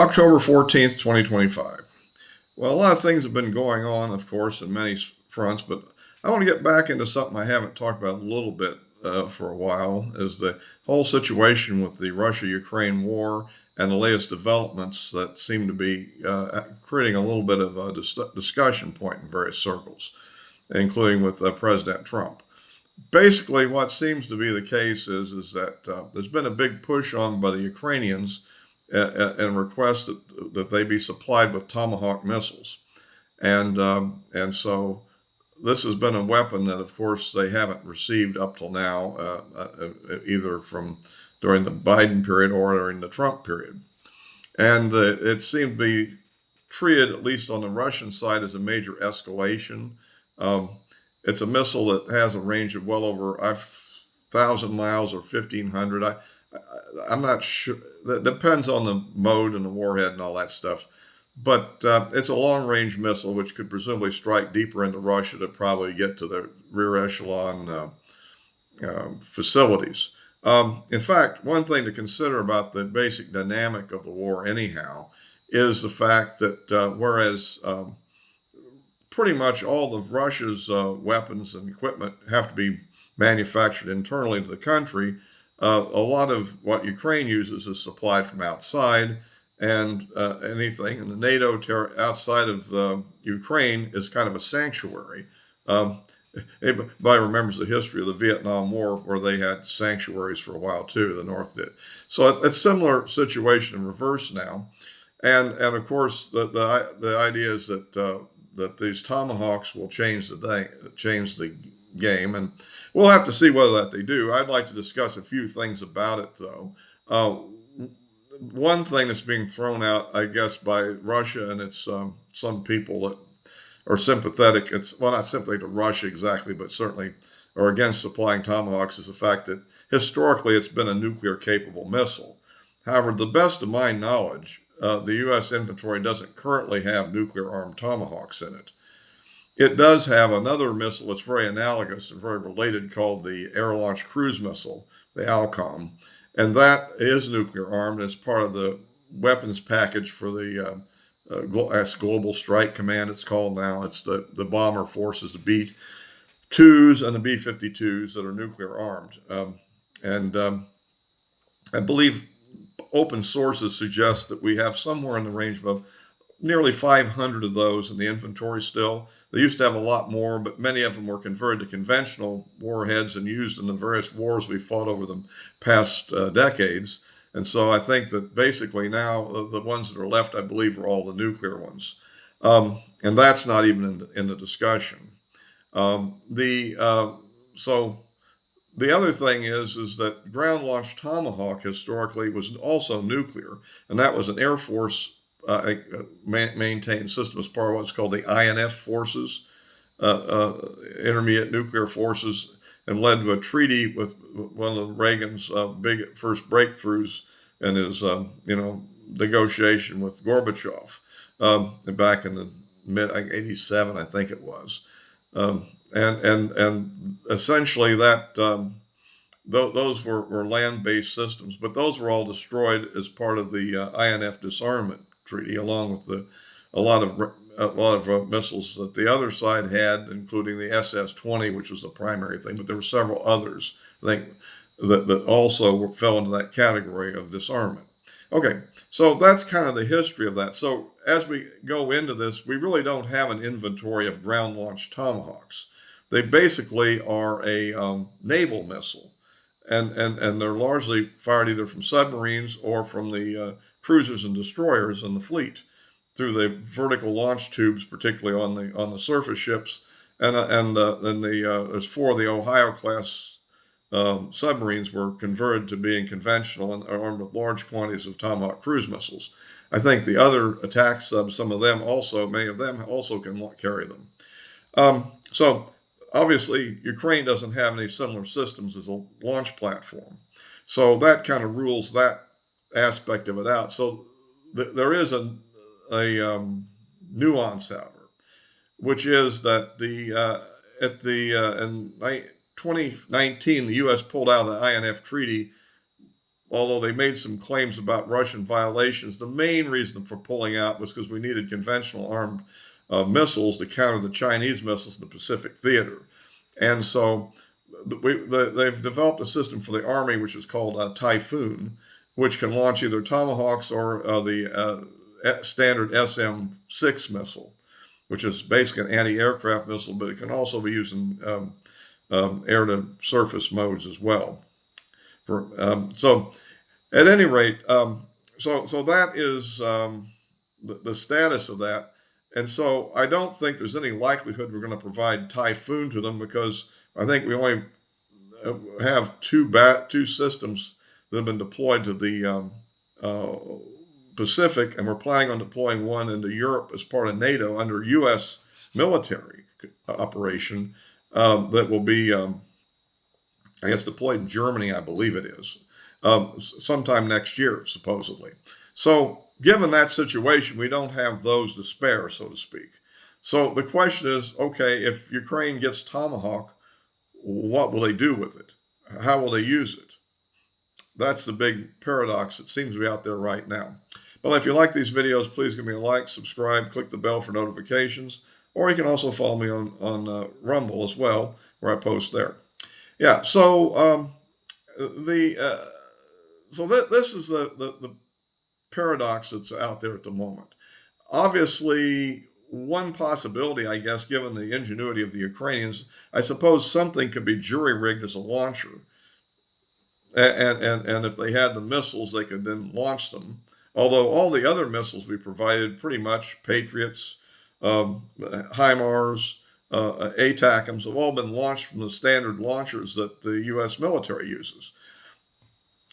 October 14th, 2025. Well, a lot of things have been going on, of course, in many fronts, but I want to get back into something I haven't talked about a little bit for a while, is the whole situation with the Russia-Ukraine war and the latest developments that seem to be creating a little bit of a discussion point in various circles, including with President Trump. Basically, what seems to be the case is that there's been a big push on by the Ukrainians and request that they be supplied with Tomahawk missiles, and so this has been a weapon that, of course, they haven't received up till now, either from during the Biden period or during the Trump period, and it seemed to be treated, at least on the Russian side, as a major escalation. Um, it's a missile that has a range of well over 1,000 miles or 1,500. I'm not sure. That depends on the mode and the warhead and all that stuff. But it's a long-range missile which could presumably strike deeper into Russia to probably get to the rear echelon facilities. In fact, one thing to consider about the basic dynamic of the war, anyhow, is the fact that whereas pretty much all of Russia's weapons and equipment have to be manufactured internally to the country, a lot of what Ukraine uses is supplied from outside, and anything in the NATO outside of Ukraine is kind of a sanctuary. Everybody remembers the history of the Vietnam War, where they had sanctuaries for a while too. The North did. So it's a similar situation in reverse now, and of course the idea is that these tomahawks will change the game, and we'll have to see whether that they do. I'd like to discuss a few things about it, though. One thing that's being thrown out, I guess, by Russia, and it's some people that are sympathetic. It's not sympathetic to Russia exactly, but certainly are against supplying tomahawks, is the fact that historically it's been a nuclear-capable missile. However, to the best of my knowledge, the U.S. inventory doesn't currently have nuclear-armed tomahawks in it. It does have another missile that's very analogous and very related called the Air-Launched Cruise Missile, the ALCOM, and that is nuclear-armed as part of the weapons package for the Global Strike Command, it's called now. It's the bomber forces, the B-2s and the B-52s that are nuclear-armed. I believe open sources suggest that we have somewhere in the range of nearly 500 of those in the inventory still. They used to have a lot more, but many of them were converted to conventional warheads and used in the various wars we fought over the past decades. And so I think that basically now the ones that are left, I believe, are all the nuclear ones. And that's not even in the discussion. So the other thing is that ground-launched Tomahawk historically was also nuclear, and that was an Air Force maintained system as part of what's called the INF forces, Intermediate Nuclear Forces, and led to a treaty with one of Reagan's big first breakthroughs in his negotiation with Gorbachev back in the mid '87, I think it was, and essentially that those were land-based systems, but those were all destroyed as part of the INF disarmament treaty, along with a lot of missiles that the other side had, including the SS-20, which was the primary thing. But there were several others, I think, that also fell into that category of disarmament. Okay, so that's kind of the history of that. So as we go into this, we really don't have an inventory of ground-launched Tomahawks. They basically are a naval missile, and they're largely fired either from submarines or from the cruisers and destroyers in the fleet through the vertical launch tubes, particularly on the surface ships, and there's 4 of the Ohio class submarines were converted to being conventional and armed with large quantities of Tomahawk cruise missiles. I think the other attack subs, many of them also can carry them. So obviously, Ukraine doesn't have any similar systems as a launch platform. So that kind of rules that aspect of it out. So there is a nuance, however, which is that in 2019, the U.S. pulled out of the INF treaty although they made some claims about Russian violations, the main reason for pulling out was because we needed conventional armed missiles to counter the Chinese missiles in the Pacific theater. And so they've developed a system for the Army, which is called Typhoon, which can launch either Tomahawks or the standard SM-6 missile, which is basically an anti-aircraft missile, but it can also be used in air-to-surface modes as well. So at any rate, so that is the status of that. And so I don't think there's any likelihood we're going to provide Typhoon to them, because I think we only have two systems that have been deployed to the Pacific, and we're planning on deploying one into Europe as part of NATO under U.S. military operation that will be, I guess, deployed in Germany, I believe it is, sometime next year, supposedly. So given that situation, we don't have those to spare, so to speak. So the question is, okay, if Ukraine gets Tomahawk, what will they do with it? How will they use it? That's the big paradox that seems to be out there right now. But if you like these videos, please give me a like, subscribe, click the bell for notifications, or you can also follow me on Rumble as well, where I post there. Yeah, so this is the paradox that's out there at the moment. Obviously, one possibility, I guess, given the ingenuity of the Ukrainians, I suppose something could be jury-rigged as a launcher. And if they had the missiles, they could then launch them. Although all the other missiles we provided, pretty much Patriots, HIMARS, ATACMS, have all been launched from the standard launchers that the U.S. military uses.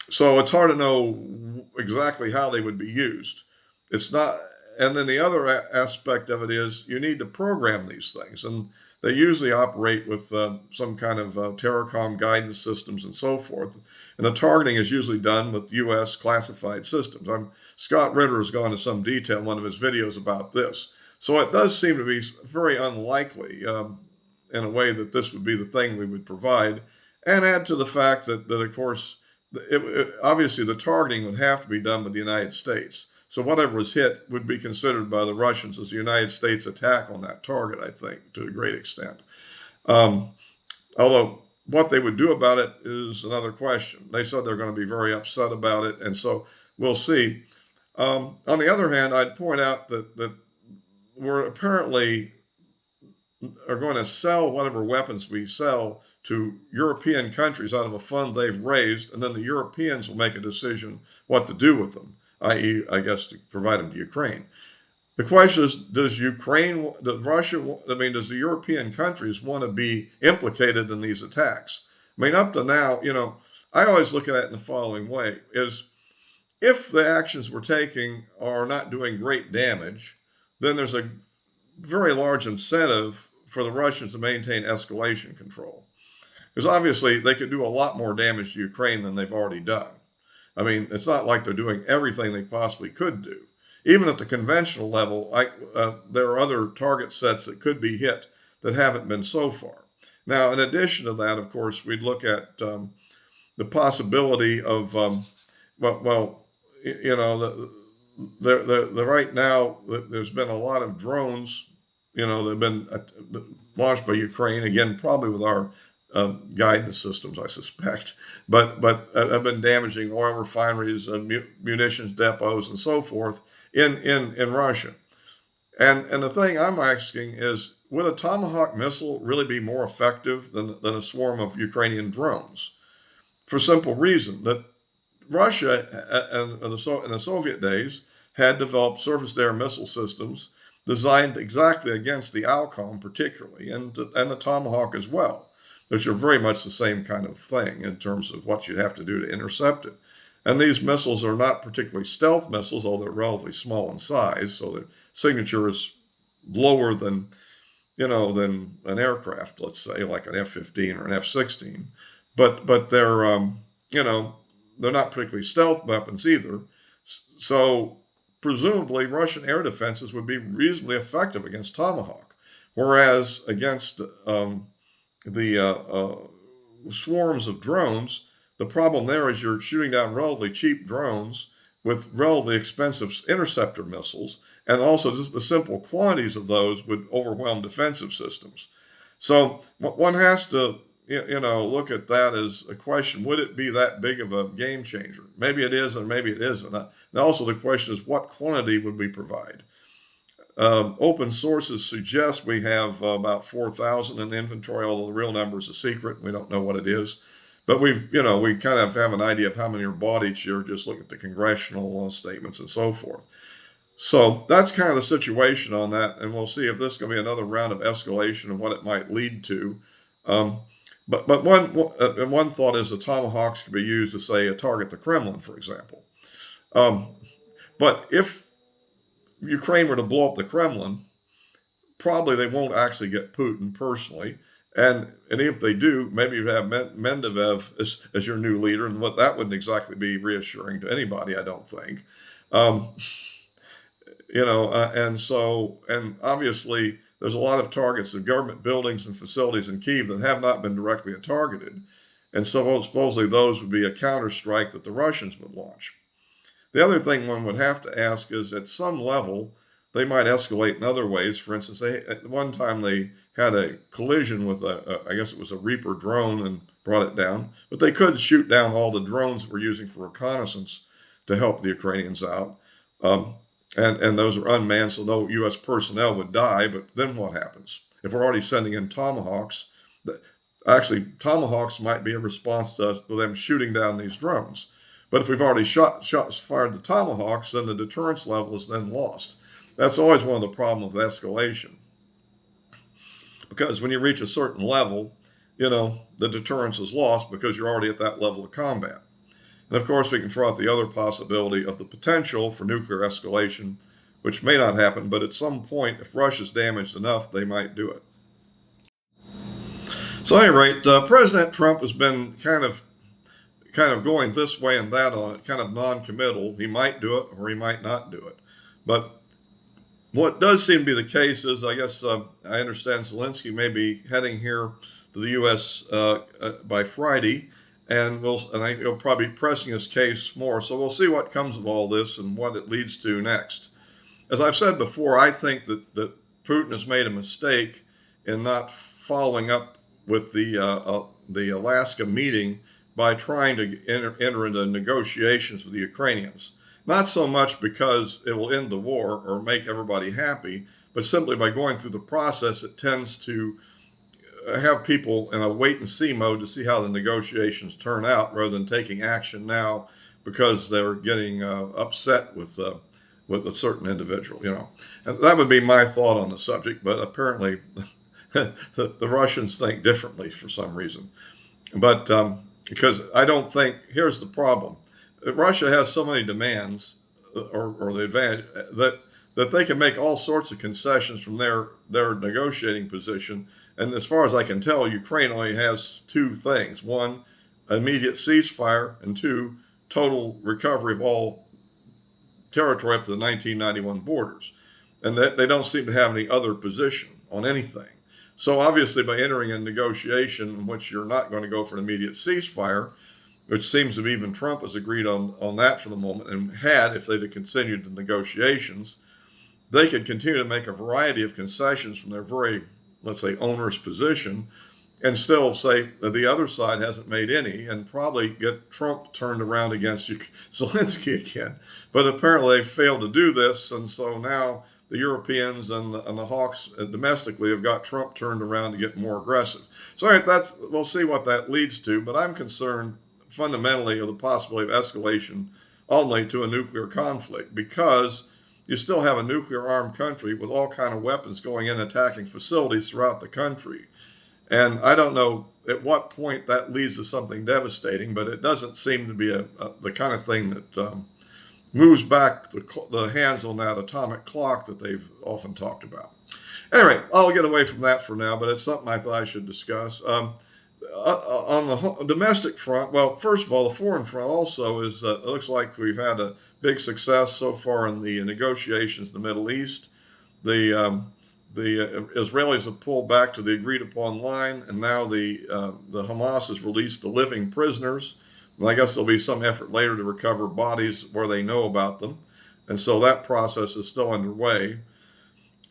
So it's hard to know exactly how they would be used. It's not, and then the other aspect of it is you need to program these things, and they usually operate with some kind of Terracom guidance systems and so forth. And the targeting is usually done with U.S. classified systems. Scott Ritter has gone into some detail in one of his videos about this. So it does seem to be very unlikely in a way that this would be the thing we would provide. And add to the fact that of course, obviously the targeting would have to be done by the United States. So whatever was hit would be considered by the Russians as the United States attack on that target, I think, to a great extent. Although what they would do about it is another question. They said they're going to be very upset about it, and so we'll see. On the other hand, I'd point out that we're apparently are going to sell whatever weapons we sell to European countries out of a fund they've raised, and then the Europeans will make a decision what to do with them, i.e., I guess, to provide them to Ukraine. The question is, does the European countries want to be implicated in these attacks? I mean, up to now, I always look at it in the following way, is if the actions we're taking are not doing great damage, then there's a very large incentive for the Russians to maintain escalation control. Because obviously they could do a lot more damage to Ukraine than they've already done. I mean, it's not like they're doing everything they possibly could do. Even at the conventional level, there are other target sets that could be hit that haven't been so far. Now, in addition to that, of course, we'd look at the possibility of, right now, there's been a lot of drones, that have been launched by Ukraine, again, probably with our guidance systems, I suspect, but have been damaging oil refineries and munitions depots and so forth in Russia. And the thing I'm asking is, would a Tomahawk missile really be more effective than a swarm of Ukrainian drones? For a simple reason that Russia in the Soviet days had developed surface-to-air missile systems designed exactly against the Alcom particularly, and the Tomahawk as well, which are very much the same kind of thing in terms of what you'd have to do to intercept it. And these missiles are not particularly stealth missiles, although they're relatively small in size, so their signature is lower than an aircraft, let's say, like an F-15 or an F-16. But they're, they're not particularly stealth weapons either. So presumably Russian air defenses would be reasonably effective against Tomahawk, whereas against the swarms of drones, the problem there is you're shooting down relatively cheap drones with relatively expensive interceptor missiles, and also just the simple quantities of those would overwhelm defensive systems. So one has to, look at that as a question: would it be that big of a game changer? Maybe it is, and maybe it isn't. And also the question is, what quantity would we provide? Open sources suggest we have about 4,000 in inventory, although the real number is a secret. We don't know what it is. But we kind of have an idea of how many are bought each year. Just look at the congressional statements and so forth. So that's kind of the situation on that. And we'll see if this is going to be another round of escalation and what it might lead to. But one thought is the Tomahawks could be used to, say, target the Kremlin, for example. But if Ukraine were to blow up the Kremlin, probably they won't actually get Putin personally. And if they do, maybe you have Medvedev as your new leader, and that wouldn't exactly be reassuring to anybody, I don't think. And obviously there's a lot of targets of government buildings and facilities in Kyiv that have not been directly targeted. And so supposedly those would be a counterstrike that the Russians would launch. The other thing one would have to ask is, at some level, they might escalate in other ways. For instance, at one time they had a collision with I guess it was a Reaper drone and brought it down. But they could shoot down all the drones that we're using for reconnaissance to help the Ukrainians out. And those are unmanned, so no U.S. personnel would die. But then what happens? If we're already sending in Tomahawks, actually Tomahawks might be a response to them shooting down these drones. But if we've already fired the Tomahawks, then the deterrence level is then lost. That's always one of the problems with escalation. Because when you reach a certain level, the deterrence is lost because you're already at that level of combat. And of course, we can throw out the other possibility of the potential for nuclear escalation, which may not happen, but at some point, if Russia's damaged enough, they might do it. So at any rate, President Trump has been kind of going this way and that on it, kind of non-committal. He might do it or he might not do it. But what does seem to be the case is, I guess I understand Zelensky may be heading here to the U.S. By Friday, and he'll probably be pressing his case more. So we'll see what comes of all this and what it leads to next. As I've said before, I think that Putin has made a mistake in not following up with the Alaska meeting by trying to enter into negotiations with the Ukrainians. Not so much because it will end the war or make everybody happy, but simply by going through the process, it tends to have people in a wait-and-see mode to see how the negotiations turn out, rather than taking action now because they're getting upset with a certain individual. And that would be my thought on the subject. But apparently, the Russians think differently for some reason. But because I don't think, here's the problem: Russia has so many demands, or the advantage that they can make all sorts of concessions from their negotiating position. And as far as I can tell, Ukraine only has two things: one, immediate ceasefire, and two, total recovery of all territory up to the 1991 borders. And they don't seem to have any other position on anything. So obviously, by entering a negotiation in which you're not going to go for an immediate ceasefire, which seems to be even Trump has agreed on that for the moment, and if they'd have continued the negotiations, they could continue to make a variety of concessions from their very, let's say, onerous position, and still say that the other side hasn't made any, and probably get Trump turned around against Zelensky again. But apparently they failed to do this, and so now the Europeans and the hawks domestically have got Trump turned around to get more aggressive. So all right, we'll see what that leads to, but I'm concerned fundamentally of the possibility of escalation ultimately to a nuclear conflict, because you still have a nuclear armed country with all kind of weapons going in attacking facilities throughout the country. And I don't know at what point that leads to something devastating, but it doesn't seem to be the kind of thing that moves back the hands on that atomic clock that they've often talked about. Anyway, I'll get away from that for now, but it's something I thought I should discuss. On the domestic front, well, first of all, the foreign front also is, it looks like we've had a big success so far in the negotiations in the Middle East. The Israelis have pulled back to the agreed upon line, and now the Hamas has released the living prisoners. And I guess there'll be some effort later to recover bodies where they know about them. And so that process is still underway.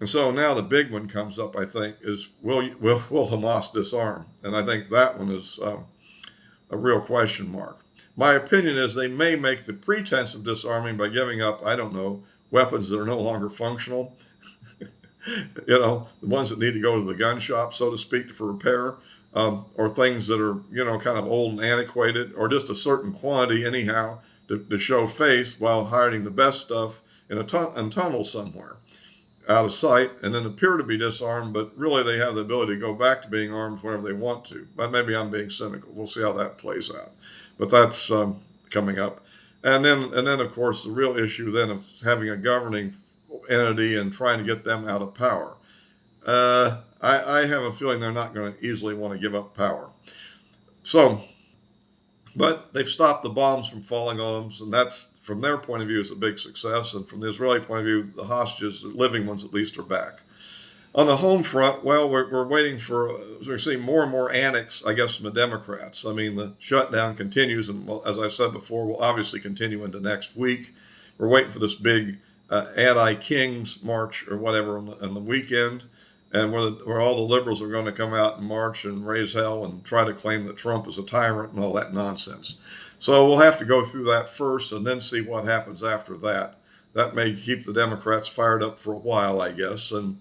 And so now the big one comes up, I think, is will Hamas disarm? And I think that one is a real question mark. My opinion is they may make the pretense of disarming by giving up, I don't know, weapons that are no longer functional. The ones that need to go to the gun shop, so to speak, for repair, or things that are, kind of old and antiquated, or just a certain quantity anyhow to show face while hiding the best stuff in a tunnel somewhere out of sight, and then appear to be disarmed, but really they have the ability to go back to being armed whenever they want to. But maybe I'm being cynical. We'll see how that plays out. But that's coming up. And then of course the real issue then of having a governing entity and trying to get them out of power. I have a feeling they're not going to easily want to give up power. So, but they've stopped the bombs from falling on them, and that's, from their point of view, is a big success. And from the Israeli point of view, the hostages, the living ones at least, are back. On the home front, well, we're waiting for, we're seeing more and more antics, I guess, from the Democrats. I mean, the shutdown continues, and as I said before, will obviously continue into next week. We're waiting for this big anti-Kings march or whatever on the weekend, and where all the liberals are going to come out and march and raise hell and try to claim that Trump is a tyrant and all that nonsense. So we'll have to go through that first and then see what happens after that. That may keep the Democrats fired up for a while, I guess. And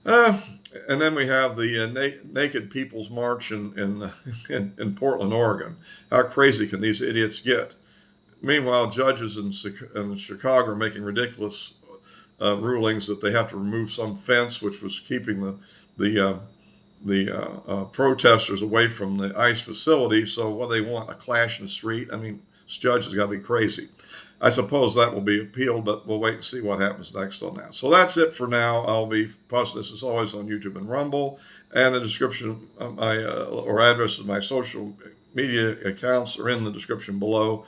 then we have the Naked People's March in Portland, Oregon. How crazy can these idiots get? Meanwhile, judges in Chicago are making ridiculous rulings that they have to remove some fence which was keeping the protesters away from the ICE facility. So what do they want? A clash in the street? I mean, this judge has got to be crazy. I suppose that will be appealed, but we'll wait and see what happens next on that. So that's it for now. I'll be posting this as always on YouTube and Rumble, and the description of my or addresses of my social media accounts are in the description below.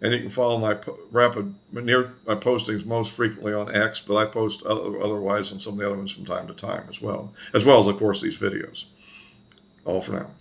And you can follow my my postings most frequently on X, but I post otherwise on some of the other ones from time to time as well as of course these videos. All for now.